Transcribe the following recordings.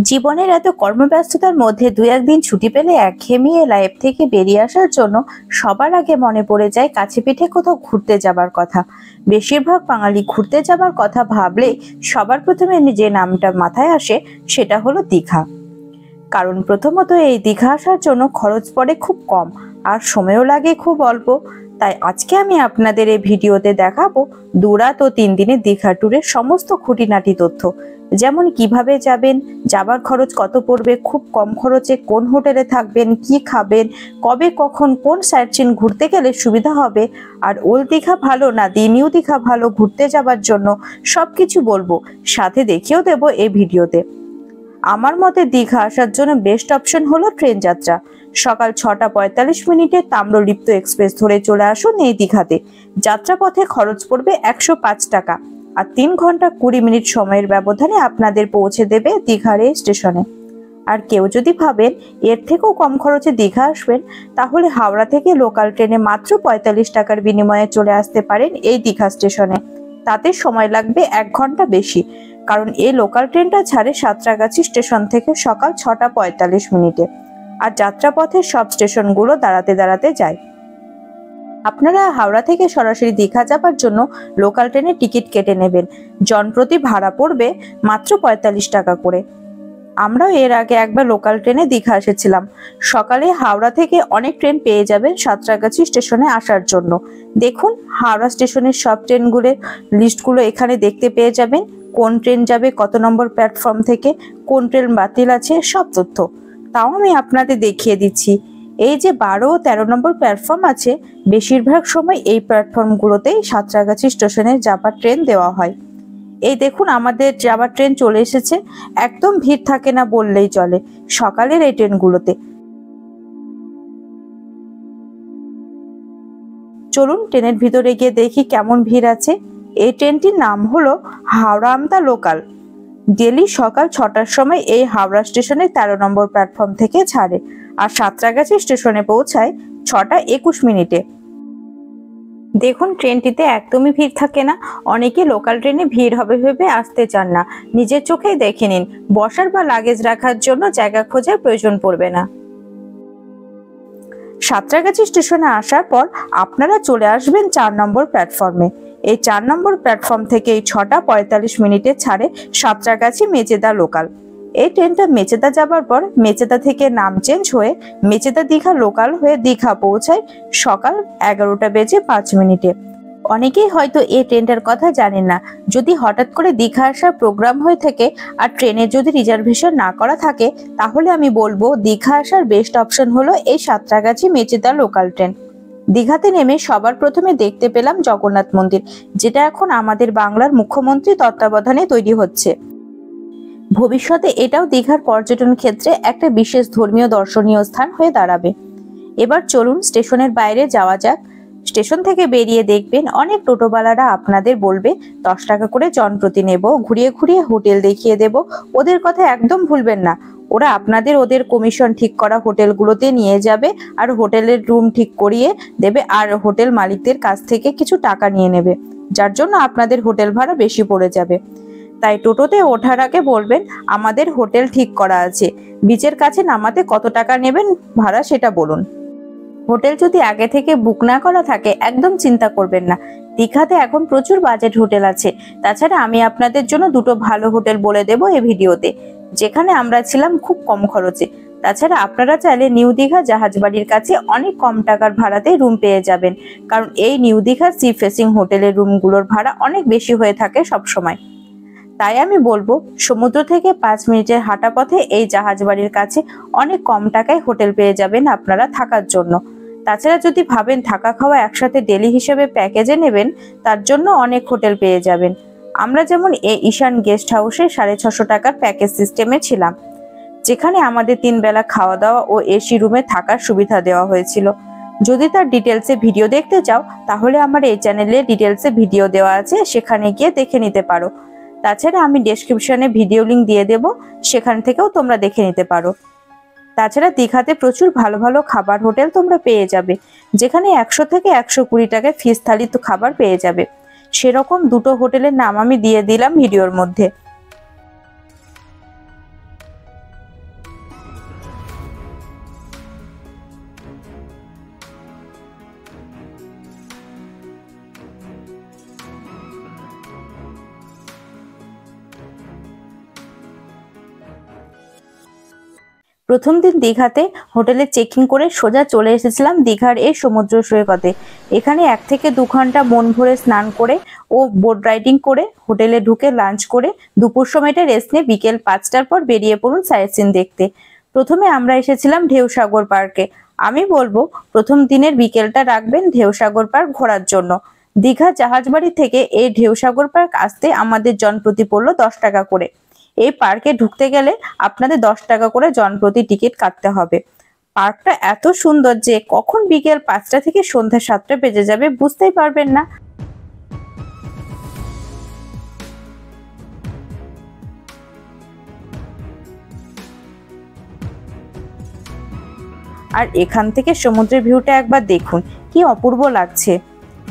জীবনের এত কর্মব্যস্ততার মধ্যে দুই একদিন ছুটি পেলে একঘেয়েমি লাইফ থেকে বেরিয়ে আসার জন্য সবার আগে মনে পড়ে যায় কাছে পিঠে কোথাও ঘুরতে যাবার কথা। বেশিরভাগ বাঙালি ঘুরতে যাবার কথা ভাবলে সবার প্রথমে যে নামটা মাথায় আসে সেটা হলো দীঘা। কারণ প্রথমত এই দীঘা আসার জন্য খরচ পড়ে খুব কম আর সময়ও লাগে খুব অল্প। তাই আজকে আমি আপনাদের এই ভিডিওতে দেখাবো 2 রাত ও 3 দিনের দীঘা ট্যুরের সমস্ত খুঁটিনাটি তথ্য, যেমন কিভাবে যাবেন, যাবার খরচ কত পড়বে, খুব কম খরচে কোন হোটেলে থাকবেন, কি খাবেন, কবে কখন কোন সাইট সিন ঘুরতে গেলে সুবিধা হবে, আর ওল্ড দীঘা ভালো না দি নিউ দীঘা ভালো ঘুরতে যাবার জন্য সবকিছু বলবো, সাথে দেখিয়েও দেবো এই ভিডিওতে। আমার মতে দীঘা আসার জন্য বেস্ট অপশন হলো ট্রেন যাত্রা। সকাল 6টা 45 মিনিটে তাম্রলিপ্ত এক্সপ্রেস ধরে চলে আসুন এই দীঘাতে। যাত্রাপথে খরচ পড়বে 105 টাকা আর 3 ঘন্টা 20 মিনিট সময়ের ব্যবধানে আপনাদের পৌঁছে দেবে দীঘার এই স্টেশনে। আর কেউ যদি ভাবেন এর থেকেও কম খরচে দীঘা আসবেন, তাহলে হাওড়া থেকে লোকাল ট্রেনে মাত্র 45 টাকার বিনিময়ে চলে আসতে পারেন এই দীঘা স্টেশনে। তাতে সময় লাগবে 1 ঘন্টা বেশি, কারণ এই লোকাল ট্রেনটা ছাড়ে সাঁতরাগাছি স্টেশন থেকে সকাল 6টা 45 মিনিটে আর যাত্রাপথের সব স্টেশনগুলো দাঁড়াতে দাঁড়াতে যায়। আপনারা হাওড়া থেকে সরাসরি দীঘা যাবার জন্য লোকাল ট্রেনের টিকিট কেটে নেবেন। জনপ্রতি ভাড়া পড়বে মাত্র 45 টাকা করে। আমরাও এর আগে একবার লোকাল ট্রেনে দীঘা এসেছিলাম। সকালে হাওড়া থেকে অনেক ট্রেন পেয়ে যাবেন সাঁতরাগাছি স্টেশনে আসার জন্য। দেখুন হাওড়া স্টেশনের সব ট্রেনগুলোর লিস্টগুলো এখানে দেখতে পেয়ে যাবেন। কোন ট্রেন যাবে, কত নম্বর প্ল্যাটফর্ম থেকে, কোন ট্রেন বাতিল আছে, সব তথ্য। তাও আমি আপনাদের দেখিয়ে দিচ্ছি। এই যে 12 ও 13 নম্বর প্ল্যাটফর্ম আছে, বেশিরভাগ সময় এই প্ল্যাটফর্মগুলোতেই সাঁতরাগাছি স্টেশনে যাবার ট্রেন দেওয়া হয়। এই দেখুন আমাদের যাবার ট্রেন চলে এসেছে। একদম ভিড় থাকে না বললেই চলে সকালের এই ট্রেনগুলোতে। চলুন ট্রেনের ভিতরে গিয়ে দেখি কেমন ভিড় আছে। এই ট্রেনটির নাম হলো হাওড়া আমতা লোকাল। ডেলি সকাল 6টার সময় এই হাওড়া স্টেশনে 13 নম্বর প্ল্যাটফর্ম থেকে ছাড়ে আর সাঁতরাগাছি স্টেশনে পৌঁছায় 6টা 21 মিনিটে। দেখুন ট্রেনটিতে একদমই ভিড় থাকে না। অনেকে লোকাল ট্রেনে ভিড় হবে ভেবে আসতে চান না, নিজের চোখেই দেখে নিন। বসার বা লাগেজ রাখার জন্য জায়গা খোঁজার প্রয়োজন পড়বে না। সাঁতরাগাছি স্টেশনে আসার পর আপনারা চলে আসবেন 4 নম্বর প্ল্যাটফর্মে। এই 4 নম্বর প্ল্যাটফর্ম থেকে এই 6টা 45 মিনিটে ছাড়ে সাঁতরাগাছি মেচেদা লোকাল। এই ট্রেনটা মেচেদা যাবার পর মেচেদা থেকে নাম চেঞ্জ হয়ে মেচেদা দীঘা লোকাল হয়ে দীঘা পৌঁছায় সকাল 11টা বেজে 5 মিনিটে। অনেকেই হয়তো এই ট্রেনটার কথা জানেন না। যদি হঠাৎ করে দীঘা আসার প্রোগ্রাম হয়ে থাকে আর ট্রেনের যদি রিজার্ভেশন না করা থাকে, তাহলে আমি বলবো দীঘা আসার বেস্ট অপশন হলো এই সাঁতরাগাছি মেচেদা লোকাল ট্রেন। দীঘাতে নেমে সবার প্রথমে দেখতে পেলাম জগন্নাথ মন্দির, যেটা এখন আমাদের বাংলার মুখ্যমন্ত্রী তত্ত্বাবধানে তৈরি হচ্ছে। ভবিষ্যতে এটাও দীঘার পর্যটন ক্ষেত্রে একটা বিশেষ ধর্মীয় দর্শনীয় স্থান হয়ে দাঁড়াবে। এবার চলুন স্টেশনের বাইরে যাওয়া যাক। স্টেশন থেকে বেরিয়ে দেখবেন অনেক টোটোওয়ালারা আপনাদের বলবে 10 টাকা করে জনপ্রতি নেব, ঘুরিয়ে ঘুরিয়ে হোটেল দেখিয়ে দেব। ওদের কথা একদম ভুলবেন না। ওরা আপনাদের ওদের কমিশন ঠিক করা হোটেলগুলোতে নিয়ে যাবে আর হোটেলের রুম ঠিক করিয়ে দেবে আর হোটেল মালিকদের কাছ থেকে কিছু টাকা নিয়ে নেবে, যার জন্য আপনাদের হোটেল ভাড়া বেশি পড়ে যাবে। তাই টোটোতে ওঠার আগে বলবেন আমাদের হোটেল ঠিক করা আছে, বিচের কাছে নামাতে কত টাকা নেবেন ভাড়া সেটা বলুন। হোটেল যদি আগে থেকে বুক না করা থাকে একদম চিন্তা করবেন না। দীঘাতে এখন প্রচুর বাজেট হোটেল আছে। তাছাড়া আমি আপনাদের জন্য দুটো ভালো হোটেল বলে দেব এই ভিডিওতে, যেখানে আমরা ছিলাম খুব কম খরচে। তাছাড়া আপনারা চাইলে নিউ দীঘা জাহাজবাড়ির কাছে অনেক কম টাকার ভাড়াতে রুম পেয়ে যাবেন, কারণ এই নিউ দীঘা সি ফেসিং হোটেলের রুমগুলোর ভাড়া অনেক বেশি হয়ে থাকে সবসময়। তাই আমি বলবো সমুদ্র থেকে 5 মিনিটের হাঁটা পথে এই জাহাজবাড়ির কাছে অনেক কম টাকায় হোটেল পেয়ে যাবেন আপনারা থাকার জন্য। তাছাড়া যদি ভাবেন থাকা খাওয়া একসাথে ডেলি হিসেবে প্যাকেজে নেবেন, তার জন্য অনেক হোটেল পেয়ে যাবেন। আমরা যেমন এই ঈশান গেস্ট হাউসে 650 টাকার প্যাকেজ সিস্টেমে ছিলাম, যেখানে আমাদের 3 বেলা খাওয়া দাওয়া ও এসি রুমে থাকার সুবিধা দেওয়া হয়েছিল। যদি তার ডিটেলসে ভিডিও দেখতে চাও তাহলে আমার এই চ্যানেলে ডিটেলসে ভিডিও দেওয়া আছে, সেখানে গিয়ে দেখে নিতে পারো। তাছাড়া আমি ডেসক্রিপশনে ভিডিও লিংক দিয়ে দেব, সেখান থেকেও তোমরা দেখে নিতে পারো। তাছাড়া দীঘাতে প্রচুর ভালো ভালো খাবার হোটেল তোমরা পেয়ে যাবে, যেখানে 100 থেকে 120 টাকায় ফিশ থালি তো খাবার পেয়ে যাবে। সেরকম দুটো হোটেলের নাম আমি দিয়ে দিলাম ভিডিওর মধ্যে। প্রথম দিন দীঘাতে হোটেলে চেকিং করে সোজা চলে এসেছিলাম দীঘার এই সমুদ্র সৈকতে। এখানে 1 থেকে 2 ঘন্টা মন ভরে স্নান করে ও বোট রাইডিং করে হোটেলে ঢুকে লাঞ্চ করে দুপুর সময়টা রেস্ট নিয়ে বিকেল 5টার পর বেরিয়ে পড়ুন সাইট সিন দেখতে। প্রথমে আমরা এসেছিলাম ঢেউসাগর পার্কে। আমি বলবো প্রথম দিনের বিকেলটা রাখবেন ঢেউসাগর পার্ক ঘোরার জন্য। দীঘা জাহাজবাড়ি থেকে এই ঢেউসাগর পার্ক আসতে আমাদের জনপ্রতি পড়লো 10 টাকা করে। এই পার্কে ঢুকতে গেলে আপনাদের 10 টাকা করে জনপ্রতি টিকিট কাটতে হবে। পার্কটা এত সুন্দর যে কখন বিকেল 5টা থেকে সন্ধ্যা 7টা বেজে যাবে বুঝতেই পারবেন না। আর এখান থেকে সমুদ্রের ভিউটা একবার দেখুন, কি অপূর্ব লাগছে।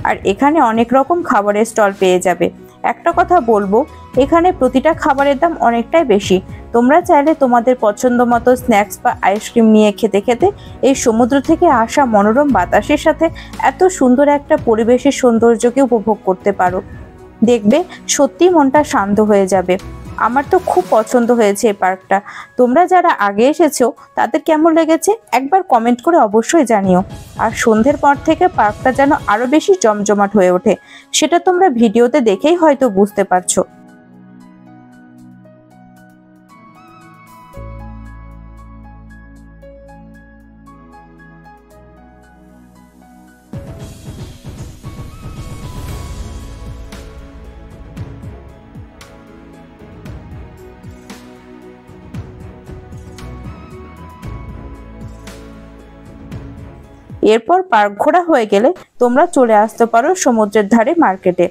আর এখানে অনেক রকম খাবারের স্টল পেয়ে যাবে। একটা কথা বলবো, এখানে প্রতিটা খাবারের দাম অনেকটাই বেশি। তোমরা চাইলে তোমাদের পছন্দ মতো স্ন্যাক্স বা আইসক্রিম নিয়ে খেতে খেতে এই সমুদ্র থেকে আসা মনোরম বাতাসের সাথে এত সুন্দর একটা পরিবেশের সৌন্দর্যকে উপভোগ করতে পারো। দেখবে সত্যি মনটা শান্ত হয়ে যাবে। আমার তো খুব পছন্দ হয়েছে এই পার্কটা। তোমরা যারা আগে এসেছো তাদের কেমন লেগেছে একবার কমেন্ট করে অবশ্যই জানিও। আর সন্ধ্যের পর থেকে পার্কটা যেন আরো বেশি জমজমাট হয়ে ওঠে, সেটা তোমরা ভিডিওতে দেখেই হয়তো বুঝতে পারছো। এরপর পার্ক ঘোরা হয়ে গেলে তোমরা চলে আসতে পারো সমুদ্রের ধারে মার্কেটে,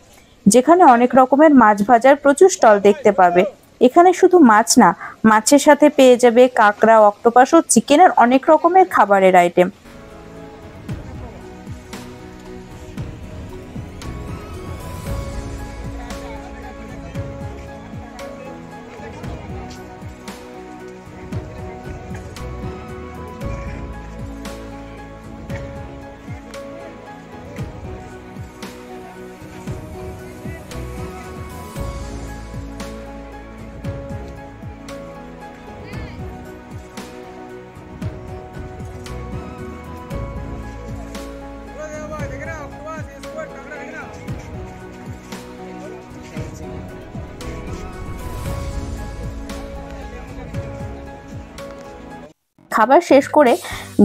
যেখানে অনেক রকমের মাছ ভাজার প্রচুর স্টল দেখতে পাবে। এখানে শুধু মাছ না, মাছের সাথে পেয়ে যাবে কাঁকড়া, অক্টোপাস ও চিকেনের অনেক রকমের খাবারের আইটেম। খাবার শেষ করে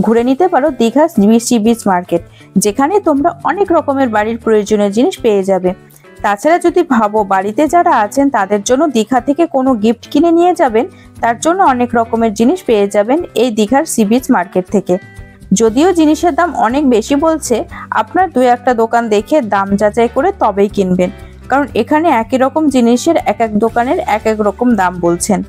ঘুরে নিতে পারো দীঘা সি বিচ মার্কেট, যেখানে তোমরা অনেক রকমের বাড়ির প্রয়োজনীয় জিনিস পেয়ে যাবে। তাছাড়া যদি ভাবো বাড়িতে যারা আছেন তাদের জন্য দীঘা থেকে কোনো গিফট কিনে নিয়ে যাবেন, তার জন্য অনেক রকমের জিনিস পেয়ে যাবেন এই দীঘার সি বিচ মার্কেট থেকে। যদিও জিনিসের দাম অনেক বেশি বলছে, আপনার 2-1টা দোকান দেখে দাম যাচাই করে তবেই কিনবেন, কারণ এখানে একই রকম জিনিসের এক এক দোকানের এক এক রকম দাম বলছেন।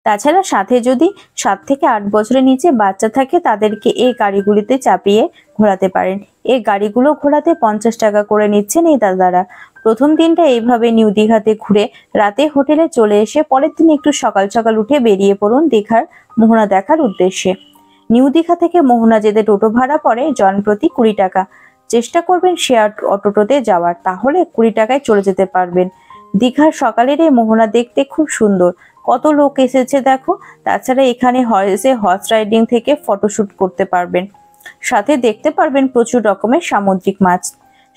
তাছাড়া সাথে যদি 7 থেকে 8 বছরের নিচে বাচ্চা থাকে তাদেরকে এই গাড়িগুলিতে চাপিয়ে ঘোরাতে পারেন। এই গাড়িগুলো ঘোরাতে 50 টাকা করে নিচ্ছেন এই দাদারা। প্রথম দিনটা এইভাবে নিউ দীঘাতে ঘুরে রাতে হোটেলে চলে এসে পরের দিন একটু সকাল সকাল উঠে বেরিয়ে পড়ুন দীঘার মোহনা দেখার উদ্দেশ্যে। নিউ দীঘা থেকে মোহনা যেতে টোটো ভাড়া পড়ে জনপ্রতি 20 টাকা। চেষ্টা করবেন শেয়ার অটোতে যাওয়ার, তাহলে 20 টাকায় চলে যেতে পারবেন। দীঘার সকালের এই মোহনা দেখতে খুব সুন্দর, কত লোক এসেছে দেখো। তাছাড়া এখানে হর্স রাইডিং থেকে ফটোশুট করতে পারবেন, সাথে দেখতে পারবেন প্রচুর রকমের সামুদ্রিক মাছ।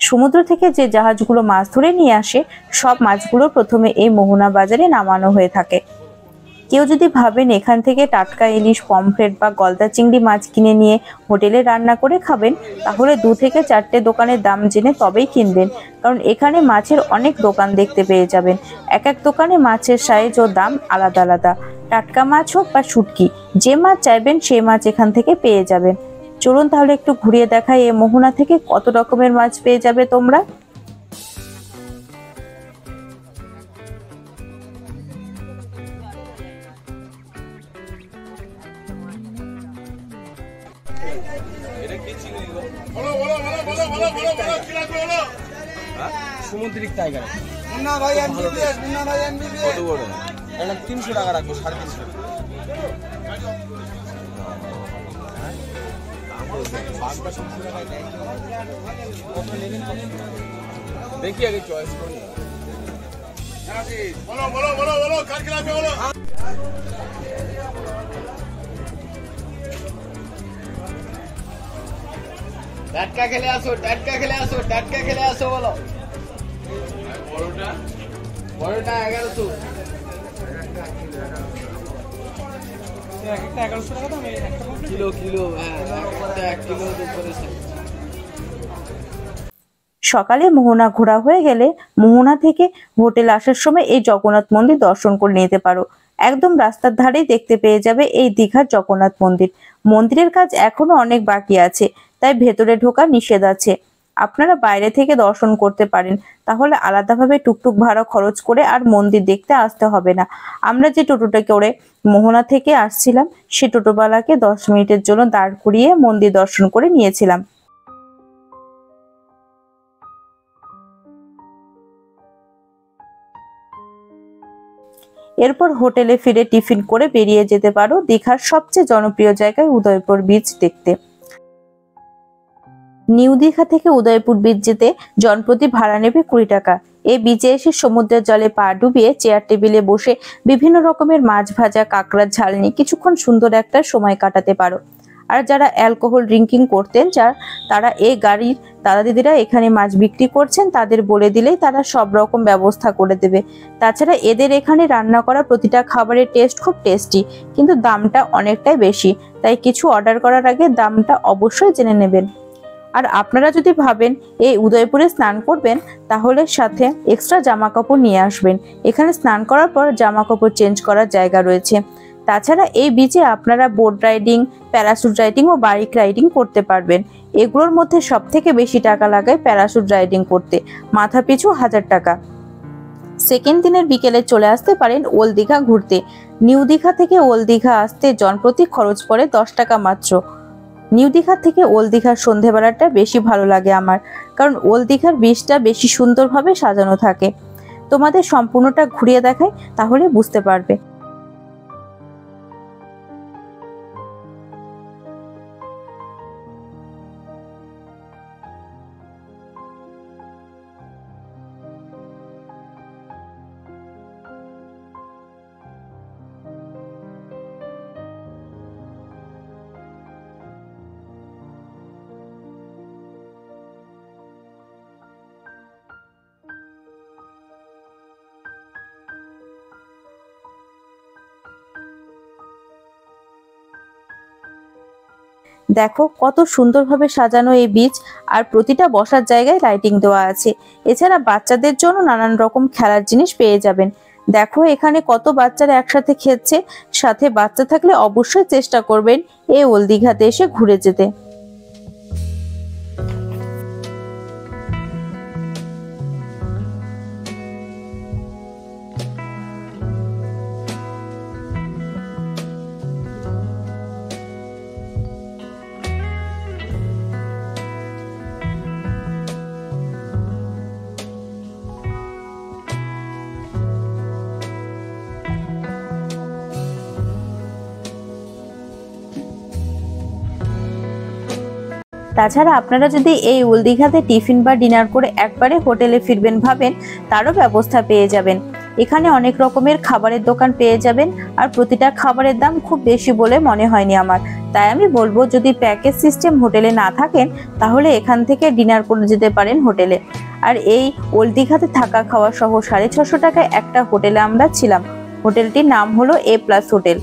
সমুদ্র থেকে যে জাহাজগুলো মাছ ধরে নিয়ে আসে সব মাছগুলো প্রথমে এই মোহনা বাজারে নামানো হয়ে থাকে। কেউ যদি ভাবেন এখান থেকে টাটকা ইলিশ, পমফ্রেট বা গলদা চিংড়ি মাছ কিনে নিয়ে হোটেলে রান্না করে খাবেন, তাহলে 2 থেকে 4টে দোকানের দাম জেনে তবেই কিনবেন, কারণ এখানে মাছের অনেক দোকান দেখতে পেয়ে যাবেন। এক এক দোকানে মাছের সাইজ ও দাম আলাদা আলাদা। টাটকা মাছ হোক বা শুটকি, যে মাছ চাইবেন সেই মাছ এখান থেকে পেয়ে যাবেন। চলুন তাহলে একটু ঘুরিয়ে দেখাই এই মোহনা থেকে কত রকমের মাছ পেয়ে যাবে তোমরা। সমুদ্রিক টাইগার মুন্না ভাই এমবিবিএস, মুন্না ভাই এমবিবিএস কত বড়? এটা 300 টাকা রাখবো, 350 টাকা। দেখি আগে চয়েস করি। বলো বলো বলো বলো কার কি লাগবে বলো। টাটকা খেলে আসো, টাটকা খেলে আসো, টাটকা খেলে আসো বলো। বড়টা বড়টা 1100 একটা 1100 টাকা দাম কিলো কিলো। হ্যাঁ একটা 1 কিলো উপরে। সকালে মোহনা ঘোরা হয়ে গেলে মোহনা থেকে হোটেল আসার সময় এই জগন্নাথ মন্দির দর্শন করে নিতে পারো। একদম রাস্তার ধারেই দেখতে পেয়ে যাবে এই দীঘার জগন্নাথ মন্দির। মন্দিরের কাজ এখনো অনেক বাকি আছে, তাই ভেতরে ঢোকা নিষেধ আছে। আপনারা বাইরে থেকে দর্শন করতে পারেন, তাহলে আলাদাভাবে টুকটুক ভাড়া খরচ করে আর মন্দির দেখতে আসতে হবে না। আমরা যে টোটোটা করে মোহনা থেকে আসছিলাম, সে টোটোওয়ালাকে 10 মিনিটের জন্য দাঁড় করিয়ে মন্দির দর্শন করে নিয়েছিলাম। এরপর হোটেলে ফিরে টিফিন করে বেরিয়ে যেতে পারো দীঘার সবচেয়ে জনপ্রিয় জায়গায় উদয়পুর বিচ দেখতে। নিউ দীঘা থেকে উদয়পুর বিচ যেতে জনপ্রতি ভাড়া নেবে 20 টাকা। এই বিচে এসে সমুদ্রের জলে পা ডুবিয়ে চেয়ার টেবিলে বসে বিভিন্ন রকমের মাছ ভাজা, কাঁকড়ার ঝাল নিয়ে কিছুক্ষণ সুন্দর একটা সময় কাটাতে পারো। আর যারা অ্যালকোহল ড্রিঙ্কিং করতেন তারা এই গাড়ির দাদা দিদিরা এখানে মাছ বিক্রি করছেন, তাদের বলে দিলেই তারা সব রকম ব্যবস্থা করে দেবে। তাছাড়া এদের এখানে রান্না করা প্রতিটা খাবারের টেস্ট খুব টেস্টি, কিন্তু দামটা অনেকটাই বেশি, তাই কিছু অর্ডার করার আগে দামটা অবশ্যই জেনে নেবেন। আর আপনারা যদি ভাবেন এই উদয়পুরে স্নান করবেন, তাহলে সাথে এক্সট্রা জামা কাপড় নিয়ে আসবেন। এখানে স্নান করার পর জামা কাপড় চেঞ্জ করার জায়গা রয়েছে। তাছাড়া এই বিচে আপনারা বোট রাইডিং, প্যারাশুট রাইডিং ও বাইক রাইডিং করতে পারবেন। এগুলোর মধ্যে সব থেকে বেশি টাকা লাগায় প্যারাশুট রাইডিং করতে, মাথা পিছু 1000 টাকা। সেকেন্ড দিনের বিকেলে চলে আসতে পারেন ওল্ড দীঘা ঘুরতে। নিউ দীঘা থেকে ওল্ড দীঘা আসতে জনপ্রতি খরচ পড়ে 10 টাকা মাত্র। নিউ দীঘা থেকে ওল্ড দীঘার সন্ধেবেলাটা বেশি ভালো লাগে আমার, কারণ ওল্ড দীঘার বিচটা বেশি সুন্দরভাবে সাজানো থাকে। তোমাদের সম্পূর্ণটা ঘুরিয়ে দেখাই, তাহলে বুঝতে পারবে। দেখো কত সুন্দরভাবে সাজানো এই বিচ, আর প্রতিটা বসার জায়গায় লাইটিং দেওয়া আছে। এছাড়া বাচ্চাদের জন্য নানান রকম খেলার জিনিস পেয়ে যাবেন। দেখো এখানে কত বাচ্চারা একসাথে খেলছে। সাথে বাচ্চা থাকলে অবশ্যই চেষ্টা করবেন এই ওল্ড দীঘাতে এসে ঘুরে যেতে। তাছাড়া আপনারা যদি এই ওল্ড দীঘাতে টিফিন বা ডিনার করে একবারে হোটেলে ফিরবেন ভাবেন, তারও ব্যবস্থা পেয়ে যাবেন। এখানে অনেক রকমের খাবারের দোকান পেয়ে যাবেন, আর প্রতিটা খাবারের দাম খুব বেশি বলে মনে হয়নি আমার। তাই আমি বলবো, যদি প্যাকেজ সিস্টেম হোটেলে না থাকেন, তাহলে এখান থেকে ডিনার করে যেতে পারেন হোটেলে। আর এই ওল্ড দীঘাতে থাকা খাওয়া সহ 650 টাকায় একটা হোটেলে আমরা ছিলাম। হোটেলটির নাম হলো A+ হোটেল।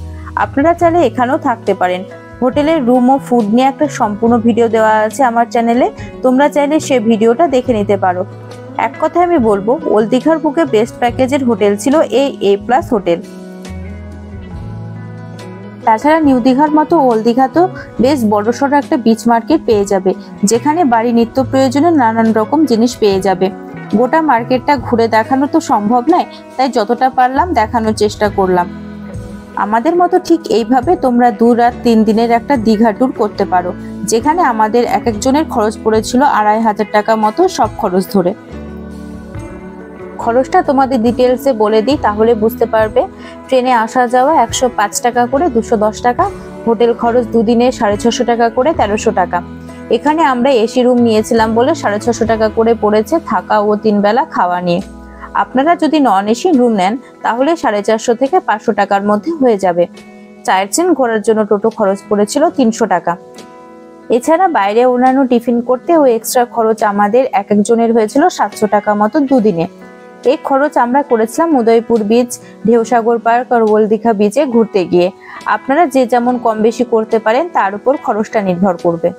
আপনারা চাইলে এখানেও থাকতে পারেন। হোটেলের রুম ও ফুড নিয়ে একটা সম্পূর্ণ ভিডিও দেওয়া আছে আমার চ্যানেলে, তোমরা চাইলে সে ভিডিওটা দেখে নিতে পারো। এক কথায় আমি বলবো, ওল্ড দীঘার বুকে বেস্ট প্যাকেজের হোটেল ছিল এই A+ হোটেল। তাছাড়া নিউ দীঘার মতো ওল্ড দীঘাতেও বেশ বড়সড় একটা বিচ মার্কেট পেয়ে যাবে, যেখানে বাড়ি নিত্য প্রয়োজনীয় নানান রকম জিনিস পেয়ে যাবে। গোটা মার্কেটটা ঘুরে দেখানো তো সম্ভব নয়, তাই যতটা পারলাম দেখানোর চেষ্টা করলাম। আমাদের মতো ঠিক এইভাবে তোমরা 2 রাত 3 দিনের একটা দীঘা ট্যুর করতে পারো, যেখানে আমাদের এক একজনের খরচ পড়েছিল 2500 টাকা মতো সব খরচ ধরে। খরচটা তোমাদের ডিটেলসে বলে দিই, তাহলে বুঝতে পারবে। ট্রেনে আসা যাওয়া 105 টাকা করে 210 টাকা, হোটেল খরচ দুদিনে 650 টাকা করে 1300 টাকা। এখানে আমরা এসি রুম নিয়েছিলাম বলে 650 টাকা করে পড়েছে থাকা ও 3 বেলা খাওয়া নিয়ে। আপনারা যদি নন এসি রুম নেন তাহলে 450 থেকে 500 টাকার মধ্যে হয়ে যাবে। চায়ের চেন ঘোরার জন্য টোটো খরচ পড়েছিল 300 টাকা। এছাড়া বাইরে অন্যান্য টিফিন করতে ও এক্সট্রা খরচ আমাদের এক একজনের হয়েছিল 700 টাকা মতো দুদিনে। এই খরচ আমরা করেছিলাম উদয়পুর বিচ, ঢেউসাগর পার্ক আর ওল্ড দীঘা বিচে ঘুরতে গিয়ে। আপনারা যে যেমন কম বেশি করতে পারেন তার উপর খরচটা নির্ভর করবে।